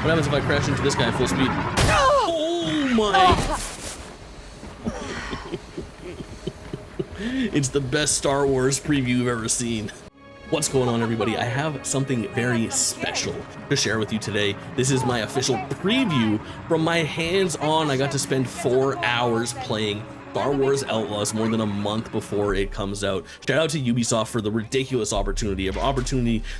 What happens if I crash into this guy at full speed? Oh my! It's the best Star Wars preview you've ever seen. What's going on, everybody? I have something very special to share with you today. This is my official preview from my hands-on. I got to spend 4 hours playing Star Wars Outlaws more than a month before it comes out. Shout out to Ubisoft for the ridiculous opportunity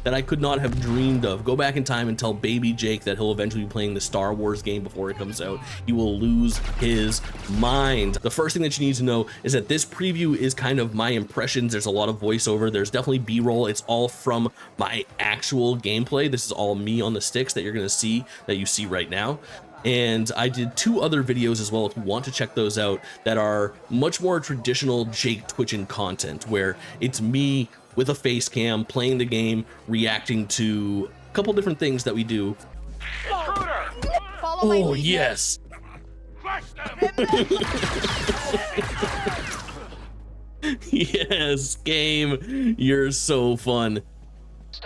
that I could not have dreamed of. Go back in time and tell baby Jake that he'll eventually be playing the Star Wars game before it comes out. He will lose his mind. The first thing that you need to know is that this preview is kind of my impressions. There's a lot of voiceover. There's definitely B-roll. It's all from my actual gameplay. This is all me on the sticks that you're going to see, that you see right now. And I did 2 other videos as well, if you want to check those out, that are much more traditional Jake Twitching content, where it's me with a face cam playing the game, reacting to a couple different things that we do. Oh yes. Yes, game, you're so fun.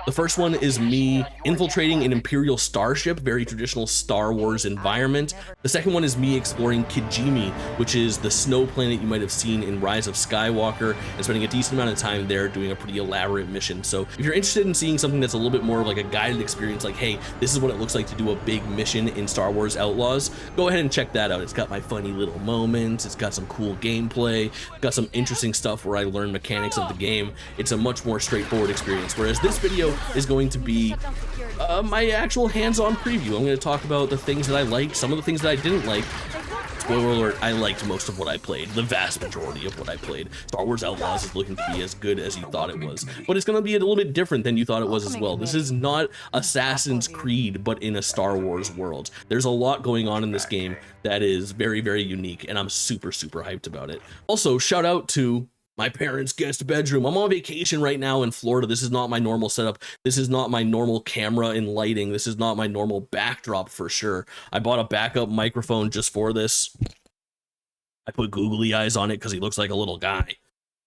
The first one is me infiltrating an Imperial starship, very traditional Star Wars environment. The second one is me exploring Kijimi, which is the snow planet you might have seen in Rise of Skywalker, and spending a decent amount of time there doing a pretty elaborate mission. So if you're interested in seeing something that's a little bit more of like a guided experience, like, hey, this is what it looks like to do a big mission in Star Wars Outlaws, go ahead and check that out. It's got my funny little moments, it's got some cool gameplay, got some interesting stuff where I learn mechanics of the game. It's a much more straightforward experience, whereas this video is going to be my actual hands-on preview. I'm going to talk about the things that I liked, some of the things that I didn't like. Spoiler alert, I liked most of what I played, the vast majority of what I played. Star Wars Outlaws is looking to be as good as you thought it was, but it's going to be a little bit different than you thought it was as well. This is not Assassin's Creed, but in a Star Wars world. There's a lot going on in this game that is very, very unique, and I'm super, super hyped about it. Also, shout out to my parents' guest bedroom. I'm on vacation right now in Florida. This is not my normal setup. This is not my normal camera and lighting. This is not my normal backdrop for sure. I bought a backup microphone just for this. I put googly eyes on it because he looks like a little guy.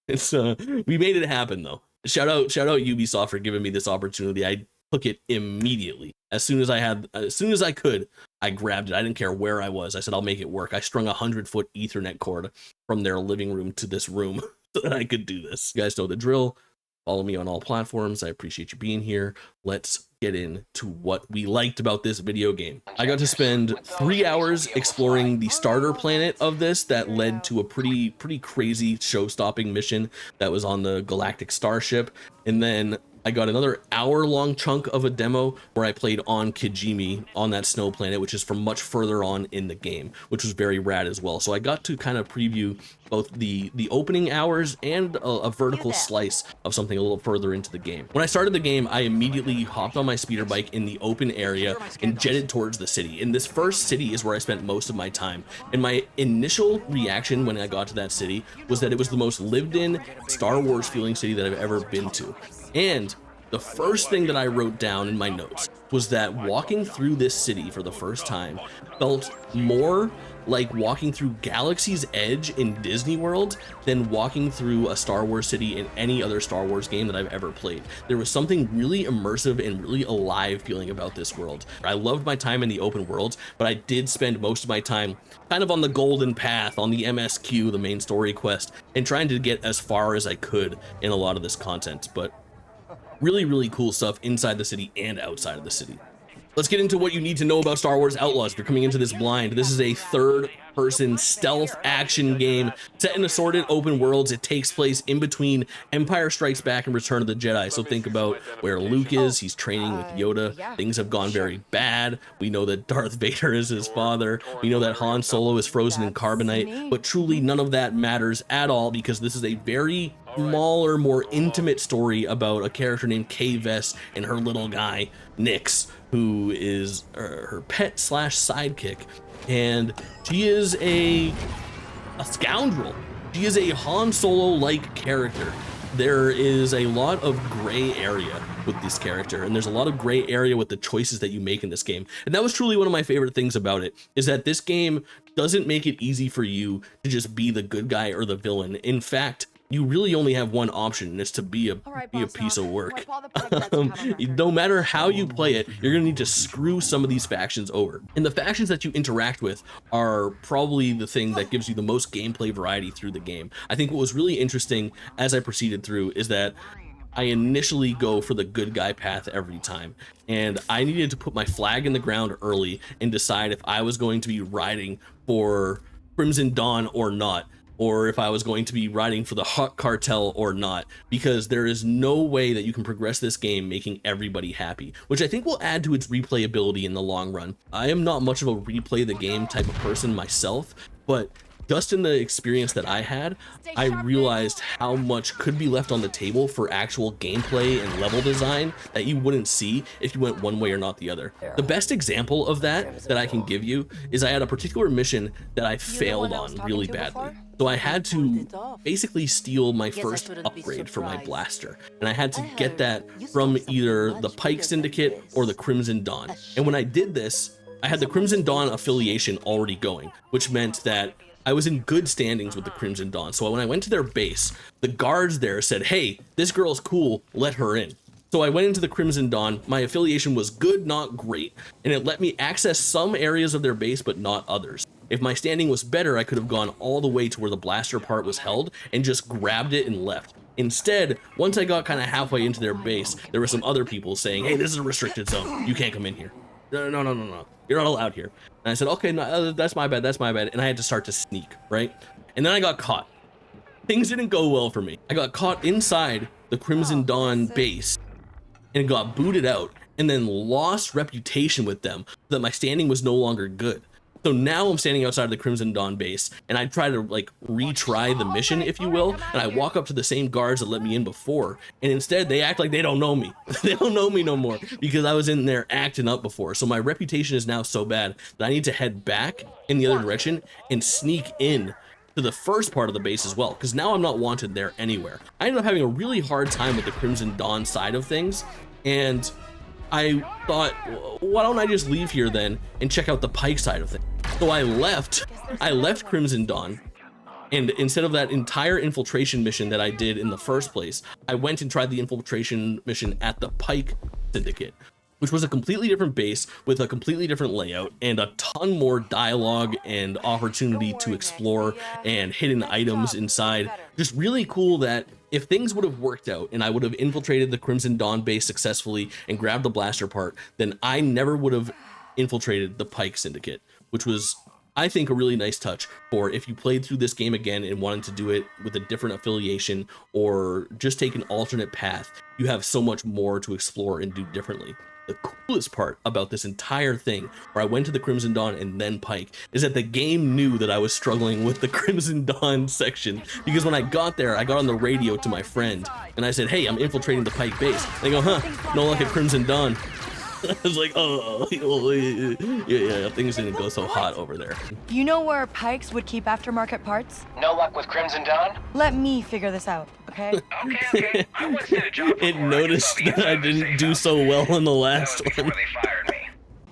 It's we made it happen though. Shout out Ubisoft for giving me this opportunity. I took it immediately. As soon as I could, I grabbed it. I didn't care where I was. I said, I'll make it work. I strung a 100-foot Ethernet cord from their living room to this room so that I could do this. You guys know the drill. Follow me on all platforms. I appreciate you being here. Let's get into what we liked about this video game. I got to spend 3 hours exploring the starter planet of this that led to a pretty crazy show-stopping mission that was on the galactic starship. And then I got another hour-long chunk of a demo where I played on Kijimi, on that snow planet, which is from much further on in the game, which was very rad as well. So I got to kind of preview both the opening hours and a vertical slice of something a little further into the game. When I started the game, I immediately hopped on my speeder bike in the open area and jetted towards the city. And this first city is where I spent most of my time. And my initial reaction when I got to that city was that it was the most lived-in Star Wars feeling city that I've ever been to. And the first thing that I wrote down in my notes was that walking through this city for the first time felt more like walking through Galaxy's Edge in Disney World than walking through a Star Wars city in any other Star Wars game that I've ever played. There was something really immersive and really alive feeling about this world. I loved my time in the open world, but I did spend most of my time kind of on the golden path, on the MSQ, the main story quest, and trying to get as far as I could in a lot of this content. But really cool stuff inside the city and outside of the city. Let's get into what you need to know about Star Wars Outlaws if you're coming into this blind. This is a third-person stealth action game set in assorted open worlds. It takes place in between Empire Strikes Back and Return of the Jedi. So think about where Luke is. He's training with Yoda. Things have gone very bad. We know that Darth Vader is his father. We know that Han Solo is frozen in carbonite. But truly, none of that matters at all because this is a very smaller, more intimate story about a character named Kay Vess and her little guy, Nix, who is her pet slash sidekick. And she is a scoundrel. She is a Han Solo-like character. There is a lot of gray area with this character, and there's a lot of gray area with the choices that you make in this game. And that was truly one of my favorite things about it, is that this game doesn't make it easy for you to just be the good guy or the villain. In fact, you really only have one option, and it's to be a piece of work. No matter how you play it, you're gonna need to screw some of these factions over. And the factions that you interact with are probably the thing that gives you the most gameplay variety through the game. I think what was really interesting as I proceeded through is that I initially go for the good guy path every time, and I needed to put my flag in the ground early and decide if I was going to be riding for Crimson Dawn or not, or if I was going to be riding for the Hawk Cartel or not, because there is no way that you can progress this game making everybody happy, which I think will add to its replayability in the long run. I am not much of a replay the game type of person myself, but just in the experience that I had, I realized how much could be left on the table for actual gameplay and level design that you wouldn't see if you went one way or not the other. The best example of that I can give you is I had a particular mission that I failed on really badly. So I had to basically steal my first upgrade for my blaster, and I had to get that from either the Pike Syndicate or the Crimson Dawn. And when I did this, I had the Crimson Dawn affiliation already going, which meant that I was in good standings with the Crimson Dawn. So when I went to their base, the guards there said, hey, this girl's cool, let her in. So I went into the Crimson Dawn. My affiliation was good, not great, and it let me access some areas of their base, but not others. If my standing was better, I could have gone all the way to where the blaster part was held and just grabbed it and left. Instead, once I got kind of halfway into their base, there were some other people saying, hey, this is a restricted zone. You can't come in here. No. You're not allowed here. And I said, okay, no, that's my bad. And I had to start to sneak, right? And then I got caught. Things didn't go well for me. I got caught inside the Crimson Dawn base and got booted out, and then lost reputation with them so that my standing was no longer good. So now I'm standing outside of the Crimson Dawn base, and I try to like retry the mission, if you will, and I walk up to the same guards that let me in before, and instead they act like they don't know me. They don't know me no more because I was in there acting up before. So my reputation is now so bad that I need to head back in the other direction and sneak in to the first part of the base as well, because now I'm not wanted there anywhere. I ended up having a really hard time with the Crimson Dawn side of things, and I thought, why don't I just leave here then and check out the Pike side of things? So I left Crimson Dawn, and instead of that entire infiltration mission that I did in the first place, I went and tried the infiltration mission at the Pike Syndicate, which was a completely different base with a completely different layout and a ton more dialogue and opportunity to explore and hidden items inside. Just really cool that if things would have worked out and I would have infiltrated the Crimson Dawn base successfully and grabbed the blaster part, then I never would have infiltrated the Pike Syndicate, which was, I think, a really nice touch for if you played through this game again and wanted to do it with a different affiliation or just take an alternate path. You have so much more to explore and do differently. The coolest part about this entire thing, where I went to the Crimson Dawn and then Pike, is that the game knew that I was struggling with the Crimson Dawn section, because when I got there, I got on the radio to my friend and I said, hey, I'm infiltrating the Pike base. They go, huh, no luck at Crimson Dawn. I was like, oh, yeah, things didn't go so hot over there. You know where Pikes would keep aftermarket parts? No luck with Crimson Dawn? Let me figure this out, okay? Okay. I once did a job It noticed that I didn't do so well in the last one. They fired me.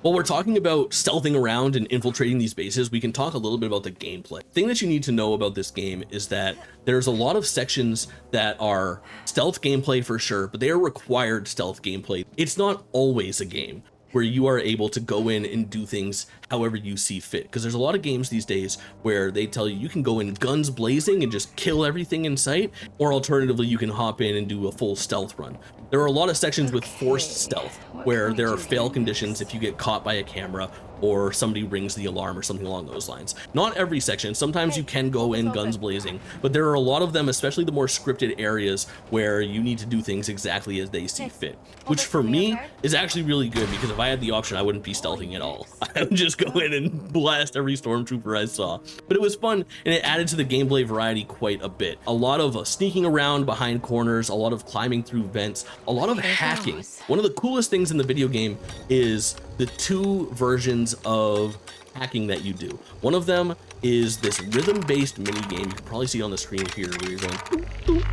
While we're talking about stealthing around and infiltrating these bases, we can talk a little bit about the gameplay. The thing that you need to know about this game is that there's a lot of sections that are stealth gameplay for sure, but they are required stealth gameplay. It's not always a game where you are able to go in and do things however you see fit, because there's a lot of games these days where they tell you can go in guns blazing and just kill everything in sight, or alternatively you can hop in and do a full stealth run. There are a lot of sections with forced stealth where there are fail conditions if you get caught by a camera or somebody rings the alarm or something along those lines. Not every section, sometimes you can go in guns blazing, but there are a lot of them, especially the more scripted areas, where you need to do things exactly as they see fit, which for me is actually really good, because if I had the option, I wouldn't be stealthing at all. I would just go in and blast every stormtrooper I saw. But it was fun, and it added to the gameplay variety quite a bit. A lot of sneaking around behind corners, a lot of climbing through vents, a lot of hacking. One of the coolest things in the video game is the two versions of hacking that you do. One of them is this rhythm-based mini game. You can probably see on the screen here where you're going doo, doo,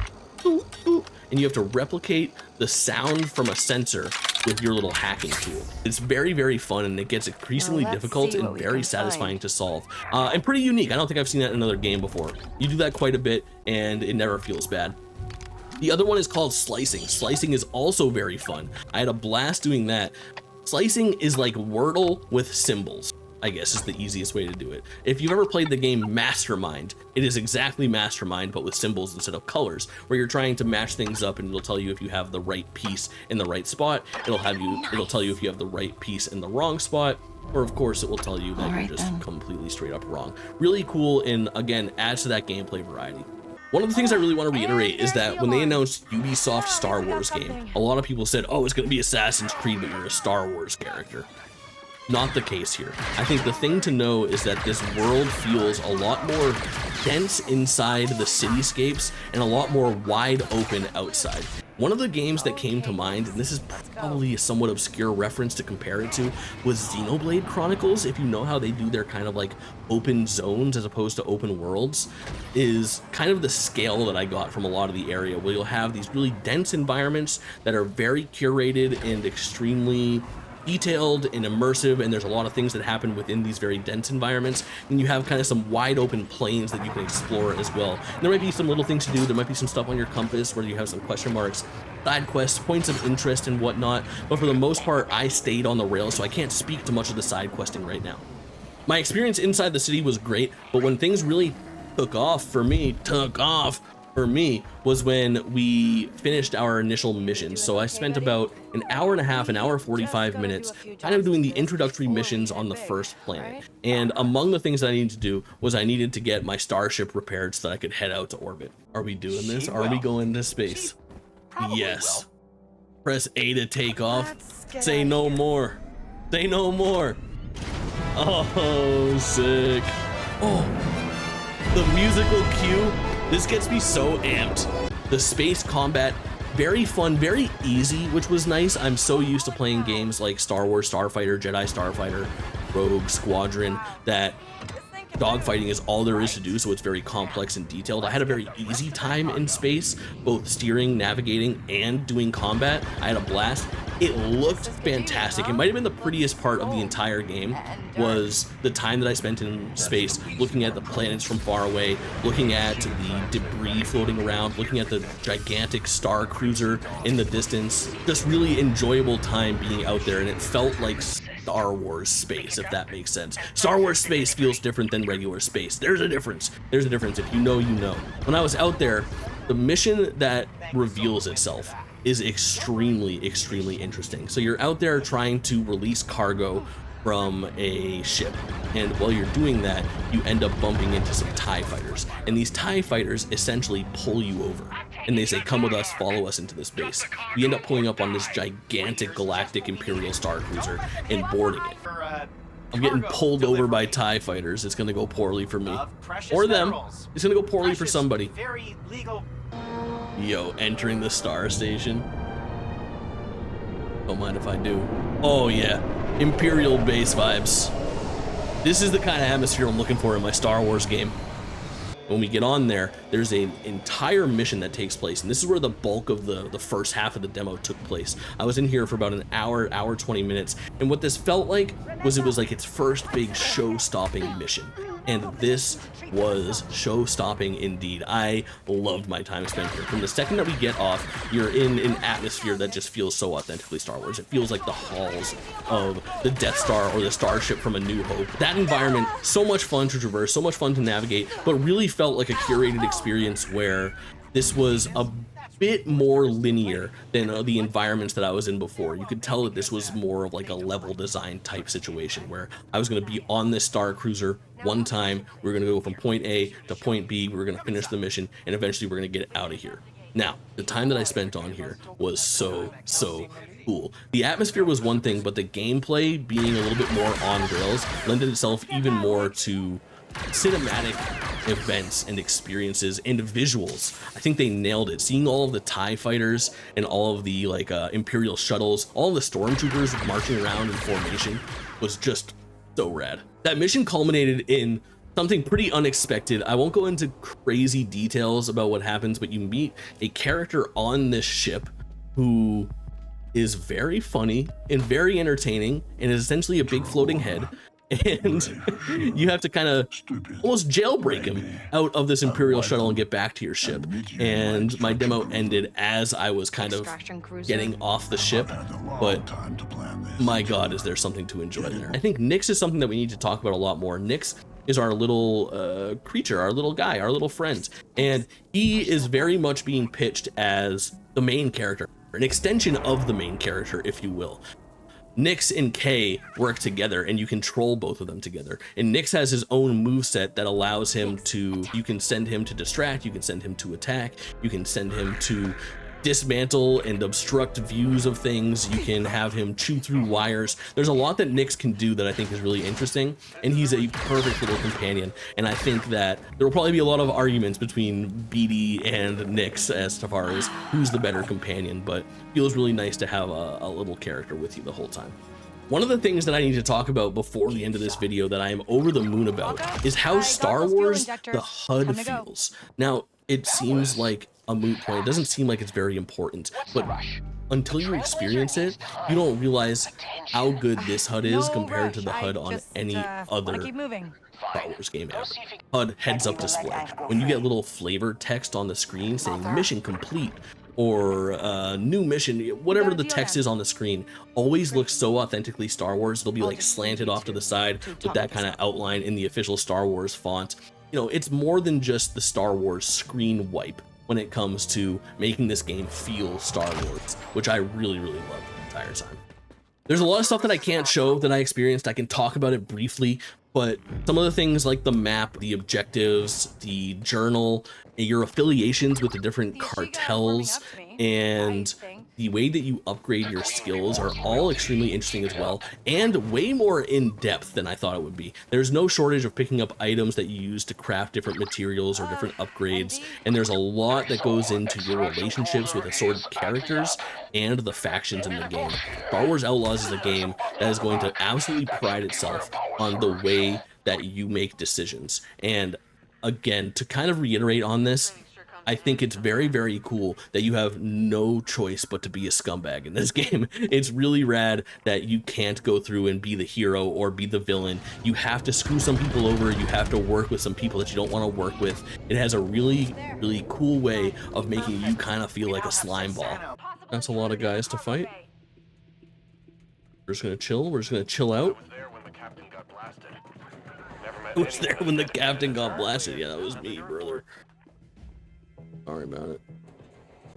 doo, doo, and you have to replicate the sound from a sensor with your little hacking tool. It's very, very fun, and it gets increasingly Well, let's difficult see and what we very can satisfying find. to solve, and pretty unique. I don't think I've seen that in another game before. You do that quite a bit and it never feels bad. The other one is called slicing. Slicing is also very fun. I had a blast doing that. Slicing is like Wordle with symbols, I guess is the easiest way to do it. If you've ever played the game Mastermind, it is exactly Mastermind, but with symbols instead of colors, where you're trying to match things up, and it'll tell you if you have the right piece in the right spot. It'll tell you if you have the right piece in the wrong spot, or of course it will tell you that you're just completely straight up wrong. Really cool, and again, adds to that gameplay variety. One of the things I really want to reiterate is that when they announced Ubisoft Star Wars game, a lot of people said, oh, it's going to be Assassin's Creed, but you're a Star Wars character. Not the case here. I think the thing to know is that this world feels a lot more dense inside the cityscapes and a lot more wide open outside. One of the games that came to mind, and this is probably a somewhat obscure reference to compare it to, was Xenoblade Chronicles. If you know how they do their kind of like open zones as opposed to open worlds, is kind of the scale that I got from a lot of the area, where you'll have these really dense environments that are very curated and extremely detailed and immersive, and there's a lot of things that happen within these very dense environments, and you have kind of some wide open plains that you can explore as well. And there might be some little things to do, there might be some stuff on your compass where you have some question marks, side quests, points of interest and whatnot, but for the most part I stayed on the rails, so I can't speak to much of the side questing right now. My experience inside the city was great, but when things really took off for me was when we finished our initial missions. So I spent about an hour and a half, an hour 45 minutes kind of doing the introductory missions on the first planet. And among the things that I needed to do was I needed to get my starship repaired so that I could head out to orbit. Are we doing this? Are we going to space? Yes. Press A to take off. Say no more. Say no more. Oh, sick. Oh, the musical cue. This gets me so amped. The space combat, very fun, very easy, which was nice. I'm so used to playing games like Star Wars Starfighter, Jedi Starfighter, Rogue Squadron, that dogfighting is all there is to do, so it's very complex and detailed. I had a very easy time in space, both steering, navigating, and doing combat. I had a blast. It looked fantastic. It might have been the prettiest part of the entire game, was the time that I spent in space looking at the planets from far away, looking at the debris floating around, looking at the gigantic star cruiser in the distance. Just really enjoyable time being out there, and it felt like Star Wars space, if that makes sense. Star Wars space feels different than regular space. There's a difference. There's a difference. If you know, you know. When I was out there, the mission that reveals itself is extremely, extremely interesting. So you're out there trying to release cargo from a ship, and while you're doing that, you end up bumping into some TIE fighters, and these TIE fighters essentially pull you over, and they say, come with us, follow us into this base. We end up pulling up on this gigantic galactic Imperial Star Cruiser and boarding it. I'm getting pulled over by TIE fighters. It's gonna go poorly for me. Or them. It's gonna go poorly for somebody. Yo, entering the star station. Don't mind if I do. Oh yeah, Imperial base vibes. This is the kind of atmosphere I'm looking for in my Star Wars game. When we get on there, there's an entire mission that takes place, and this is where the bulk of the first half of the demo took place. I was in here for about an hour 20 minutes, and what this felt like was, it was like its first big show-stopping mission. And this was show-stopping indeed. I loved my time spent here. From the second that we get off, you're in an atmosphere that just feels so authentically Star Wars. It feels like the halls of the Death Star or the starship from A New Hope. That environment, so much fun to traverse, so much fun to navigate, but really felt like a curated experience where this was a bit more linear than the environments that I was in before. You could tell that this was more of like a level design type situation, where I was going to be on this star cruiser one time, we were going to go from point A to point B, we were going to finish the mission, and eventually we're going to get out of here. Now, the time that I spent on here was so cool. The atmosphere was one thing, but the gameplay being a little bit more on rails lended itself even more to cinematic events and experiences and visuals. I think they nailed it. Seeing all of the TIE fighters and all of the Imperial shuttles, all of the stormtroopers marching around in formation was just so rad. That mission culminated in something pretty unexpected. I won't go into crazy details about what happens, but you meet a character on this ship who is very funny and very entertaining, and is essentially a big floating head. And you have to kind of almost jailbreak him out of this Imperial shuttle and get back to your ship. And my demo ended as I was kind of getting off the ship, but my god, is there something to enjoy there. I think Nyx is something that we need to talk about a lot more. Nyx is our little creature, our little guy, our little friend, and he is very much being pitched as the main character, an extension of the main character, if you will. Nyx and Kay work together, and you control both of them together. And Nyx has his own moveset that allows him to, you can send him to distract, you can send him to attack, you can send him to dismantle and obstruct views of things, you can have him chew through wires. There's a lot that Nyx can do that I think is really interesting, and he's a perfect little companion. And I think that there will probably be a lot of arguments between BD and Nyx as far as who's the better companion, but it feels really nice to have a little character with you the whole time. One of the things that I need to talk about before the end of this video that I am over the moon about is how Star Wars the HUD feels. Now, it seems like a moot point. It doesn't seem like it's very important, but until you experience it, you don't realize how good this HUD is compared to the HUD on any other Star Wars game ever. HUD heads-up display. When you get little flavored text on the screen saying mission complete, or new mission, whatever the text is on the screen, always looks so authentically Star Wars. It'll be like slanted off to the side with that kind of outline in the official Star Wars font. You know, it's more than just the Star Wars screen wipe when it comes to making this game feel Star Wars, which I really, really love the entire time. There's a lot of stuff that I can't show that I experienced. I can talk about it briefly, but some of the things like the map, the objectives, the journal, your affiliations with the different cartels, and the way that you upgrade your skills are all extremely interesting as well, and way more in depth than I thought it would be. There's no shortage of picking up items that you use to craft different materials or different upgrades, and there's a lot that goes into your relationships with assorted characters and the factions in the game. Star Wars Outlaws is a game that is going to absolutely pride itself on the way that you make decisions. And again, to kind of reiterate on this, I think it's very, very cool that you have no choice but to be a scumbag in this game. It's really rad that you can't go through and be the hero or be the villain. You have to screw some people over. You have to work with some people that you don't want to work with. It has a really, really cool way of making you kind of feel like a slime ball. That's a lot of guys to fight. We're just gonna chill. We're just gonna chill out. I was there when the captain got blasted. Yeah, that was me, brother. Sorry about it.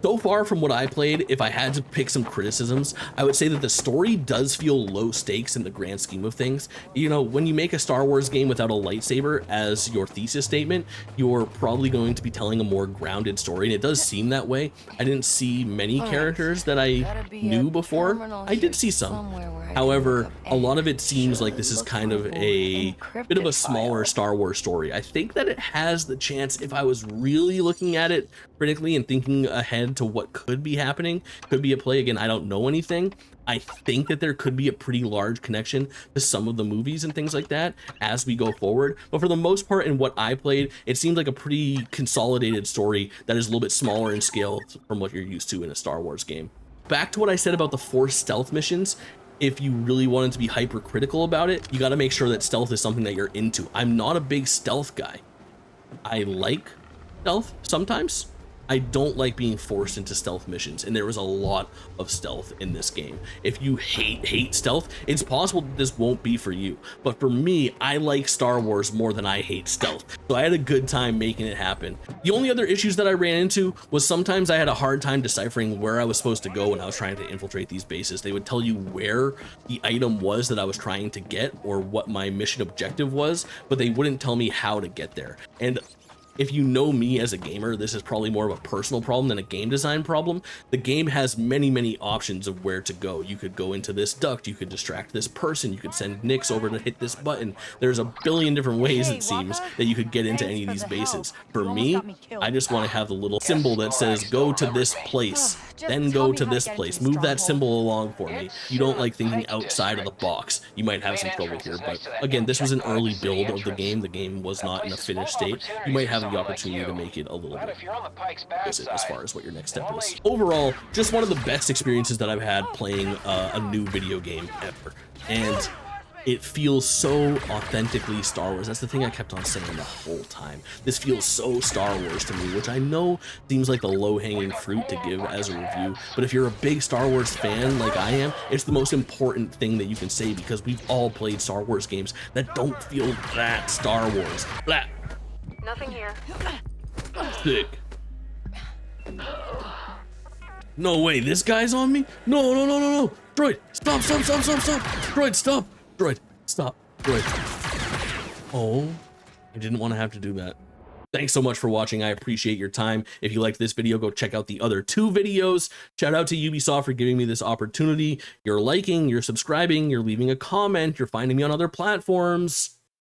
So far from what I played, if I had to pick some criticisms, I would say that the story does feel low stakes in the grand scheme of things. You know, when you make a Star Wars game without a lightsaber as your thesis statement, you're probably going to be telling a more grounded story, and it does seem that way. I didn't see many characters that I knew before. I did see some. However, a lot of it seems like this is kind of a bit of a smaller Star Wars story. I think that it has the chance, if I was really looking at it critically and thinking ahead to what could be happening, could be at play. Again, I don't know anything. I think that there could be a pretty large connection to some of the movies and things like that as we go forward. But for the most part, in what I played, it seemed like a pretty consolidated story that is a little bit smaller in scale from what you're used to in a Star Wars game. Back to what I said about the 4 stealth missions. If you really wanted to be hypercritical about it, you got to make sure that stealth is something that you're into. I'm not a big stealth guy. I like stealth sometimes. I don't like being forced into stealth missions, and there was a lot of stealth in this game. If you hate stealth, it's possible that this won't be for you. But for me, I like Star Wars more than I hate stealth, so I had a good time making it happen. The only other issues that I ran into was sometimes I had a hard time deciphering where I was supposed to go when I was trying to infiltrate these bases. They would tell you where the item was that I was trying to get or what my mission objective was, but they wouldn't tell me how to get there. And if you know me as a gamer, this is probably more of a personal problem than a game design problem. The game has many, many options of where to go. You could go into this duct, you could distract this person, you could send Nyx over to hit this button. There's a billion different ways, it seems, that you could get into any of these bases. For me, I just want to have the little symbol that says go to this place, then go to this place. Move that symbol along for me. You don't like thinking outside of the box. You might have some trouble here, but again, this was an early build of the game. The game was not in a finished state. You might have having the opportunity to make it a little But bit if you're on the Pike's bad as side, far as what your next step is. Overall, just one of the best experiences that I've had playing a new video game ever. And it feels so authentically Star Wars. That's the thing I kept on saying the whole time. This feels so Star Wars to me, which I know seems like the low-hanging fruit to give as a review, but if you're a big Star Wars fan like I am, it's the most important thing that you can say, because we've all played Star Wars games that don't feel that Star Wars. Blah. Nothing here. Sick. No way, this guy's on me? No, no, no, no, no. Droid, stop, stop, stop, stop, stop. Droid, stop. Droid, stop. Droid. Oh, I didn't want to have to do that. Thanks so much for watching. I appreciate your time. If you liked this video, go check out the other 2 videos. Shout out to Ubisoft for giving me this opportunity. You're liking, you're subscribing, you're leaving a comment, you're finding me on other platforms.